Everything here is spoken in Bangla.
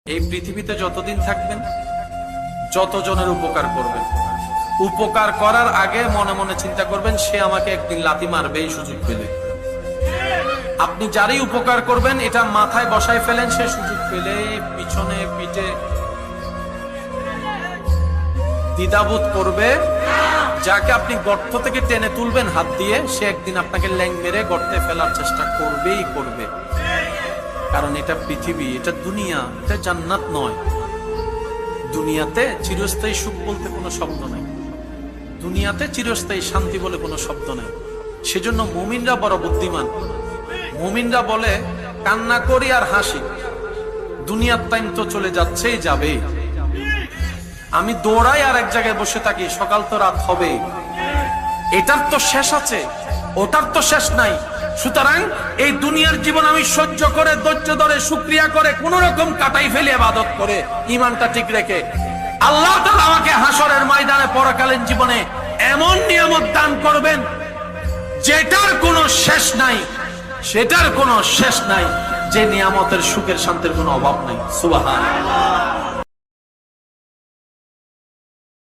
এই পৃথিবীতে যতদিন থাকবেন যতজনের উপকার করবেন, উপকার করার আগে মনে মনে চিন্তা করবেন সে আমাকে একদিন লাথি মারবে এই সুযোগ পেলে। আপনি যারই উপকার করবেন এটা মাথায় বসায় ফেলেন, সে সুযোগ পেলে পিছনে পিঠে দ্বিধাবোধ করবে। যাকে আপনি গর্ত থেকে টেনে তুলবেন হাত দিয়ে, সে একদিন আপনাকে ল্যাং মেরে গর্তে ফেলার চেষ্টা করবেই করবে। কারণ এটা পৃথিবী, এটা দুনিয়া, এটা জান্নাত নয়। দুনিয়াতে চিরস্থায়ী সুখ বলতে কোনো শব্দ নাই, দুনিয়াতে চিরস্থায়ী শান্তি বলে কোনো শব্দ নাই। সেজন্য মুমিনরা বড় বুদ্ধিমান। মুমিনরা বলে কান্না করি আর হাসি, দুনিয়ার টাইম তো চলে যাচ্ছেই যাবে। আমি দৌড়াই আর এক জায়গায় বসে থাকি, সকাল তো রাত হবে। এটার তো শেষ আছে, ওটার তো শেষ নাই। সুতরাং এই দুনিয়ার জীবন আমি সহ্য করে, ধৈর্য ধরে, শুকরিয়া করে, কোন রকম কাটাই ফেলে ইবাদত করে, ইমানটা ঠিক রেখে আল্লাহ তাআলা আমাকে হাসরের ময়দানে পরকালীন জীবনে এমন নিয়ামত দান করবেন যেটার কোনো শেষ নাই, সেটার কোনো শেষ নাই, যে নিয়ামতের সুখের শান্তির কোনো অভাব নাই। সুবহানাল্লাহ।